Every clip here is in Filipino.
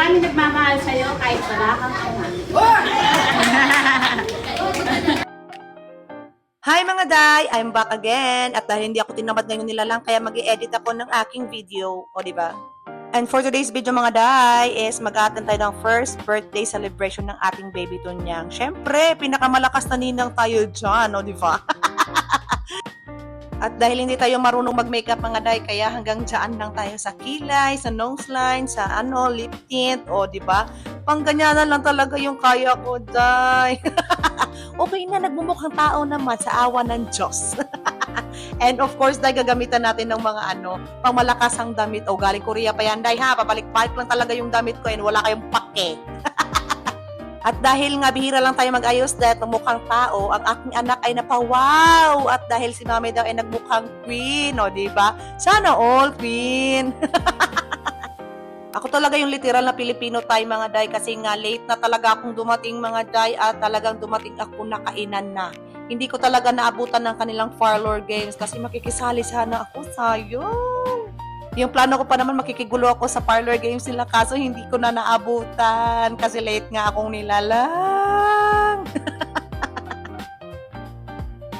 Maraming nagmamahal sa'yo kahit wala kang ama. Hi mga day! I'm back again. At dahil hindi ako tinamad ngayon nila lang, kaya mag-i-edit ako ng aking video. O, diba? And for today's video mga day, is mag-a-attend tayo ng first birthday celebration ng ating baby Tunyang. Siyempre, pinakamalakas na ninang tayo dyan, o diba? At dahil hindi tayo marunong mag-makeup mga day, kaya hanggang dyan lang tayo sa kilay, sa nose line, sa lip tint, o diba? Pangganyanan lang talaga yung kaya ko, day. Okay na, nagmumukhang tao naman sa awa ng Diyos. And of course, day, gagamitan natin ng mga pangmalakasang damit. O, galing Korea pa yan, day, ha? Pabalik-balik lang talaga yung damit ko and wala kayong pake. At dahil nga bihira lang tayo mag-ayos dahil mukhang tao, ang aking anak ay napawaw. At dahil si mami daw ay nagmukhang queen, o diba? Sana all queen. Ako talaga yung literal na Pilipino tayo mga day kasi nga late na talaga akong dumating mga day at talagang dumating ako nakainan na. Hindi ko talaga naabutan ng kanilang parlor games kasi makikisali sana ako, sayang. Yung plano ko pa naman makikigulo ako sa parlor games nila kaso hindi ko na naabutan kasi late nga akong nilalang.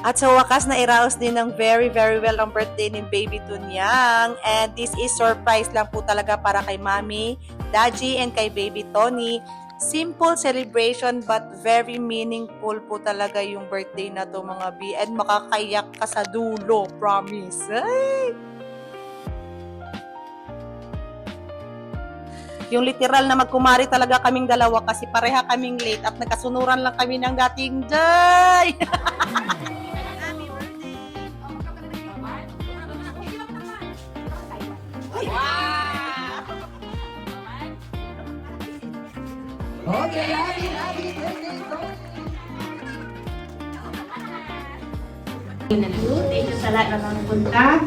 At sa wakas na iraos din ng very well ang birthday ni Baby Tunyang. And this is surprise lang po talaga para kay Mami, Daddy, and kay Baby Tony. Simple celebration but very meaningful po talaga yung birthday na to mga B. And makakayak ka sa dulo, promise. Ay! Yung literal na magkumari talaga kaming dalawa kasi pareha kaming late at nagkasunuran lang kami ng dating day. Okay, happy birthday, Thank you sa lahat na nagpunta.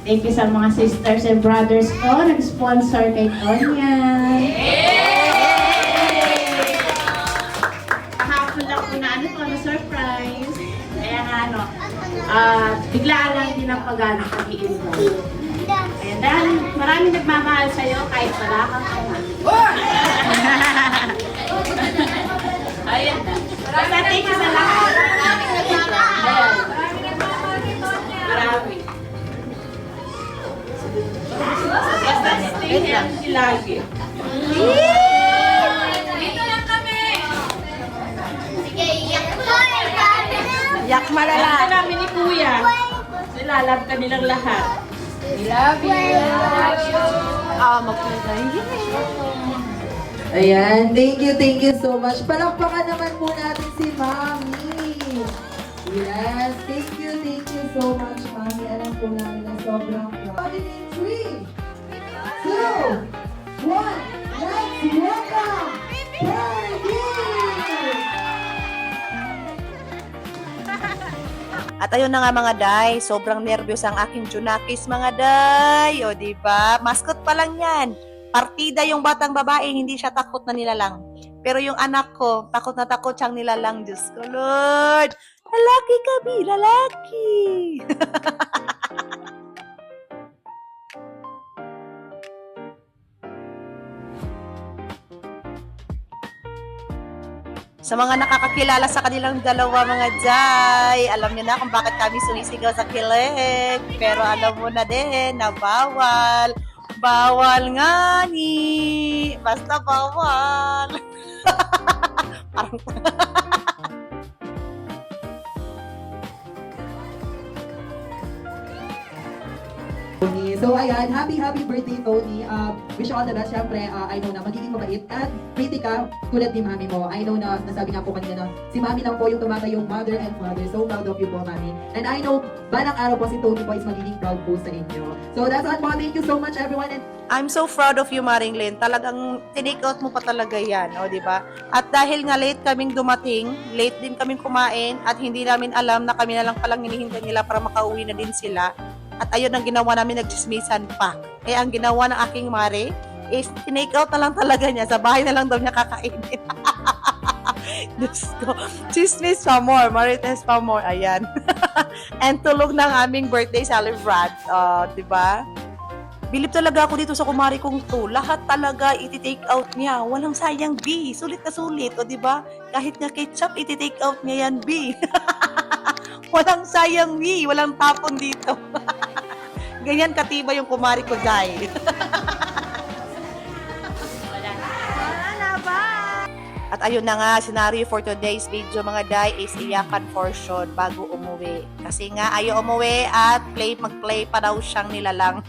Thank you sa mga sisters and brothers ko nag-sponsor kay Tonya. Kahapon lang po na surprise. Kaya nga biglaan lang din ang pag-iinvolve. Kaya dahil maraming nagmamahal sa'yo kahit wala kang ama. Ayan na. Basta thank you sa lahat. Maraming nagmamahal. Marami. Basta stay healthy lagi. Dito lang kami. Sige, iyak mo. Yak malala. Alam ka namin ni Kuya. Sila, love ka nilang lahat. We love you. Ayan, thank you so much. Palakpakan naman po natin si Mami. Yes, thank you so much, Mami. Alam po namin na sobrang proud. In 3, 2, 1, let's welcome Fergie! At ayun na nga mga day, sobrang nervyos ang aking Junakis mga day. O diba? Mascot pa lang yan. Partida yung batang babae, hindi siya takot na nilalang. Pero yung anak ko, takot na takot siyang nilalang. Diyos ko, Lord! Lalaki kami, lalaki! Sa mga nakakakilala sa kanilang dalawa mga day, alam niyo na kung bakit kami sumisigaw sa kilig. Pero alam mo na din na bawal. Bawal nga ni. Basta bawal. Parang Tony. So ayan, happy birthday Tony. Wish you all the best. Siyempre, I know na magiging mabait at pretty ka tulad ni Mami mo. I know na nasabi nga po kanina na si Mami lang po yung tumatayong mother and father. So proud of you po, Mami. And I know, balang araw po si Tony po is magiging proud po sa inyo. So that's all po. Thank you so much everyone. And I'm so proud of you, Maring Lynn. Talagang tinake out mo pa talaga yan, o, di ba? At dahil nga late kaming dumating, late din kaming kumain, at hindi namin alam na kami na lang palang hinihintay nila para makauwi na din sila. At ayun ang ginawa namin, nagchismisan pa. Kaya ang ginawa ng aking mare is tinake out na lang talaga niya. Sa bahay na lang daw niya kakainin. Diyos ko. Chismis pa more. Marites pa more. Ayan. And tulog ng aming birthday celebrant. Diba? Bilib talaga ako dito sa kumari kong to. Lahat talaga iti-take out niya. Walang sayang, B. Sulit na sulit. O, di ba? Kahit nga ketchup, iti-take out niya yan, B. Walang sayang, B. Walang tapon dito. Ganyan katiba yung kumari ko, Day. At ayun na nga, scenario for today's video mga Day is iyakan for sure bago umuwi. Kasi nga ayaw umuwi at mag-play pa daw siyang nilalang.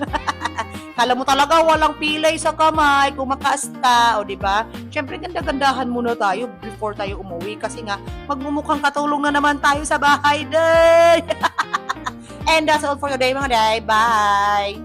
Kala mo talaga walang pilay sa kamay, kumakaasta, o di ba? Syempre ganda-gandahan muna tayo before tayo umuwi kasi nga magmumukhang katulong na naman tayo sa bahay, Day. And that's all for today mga Day. Bye!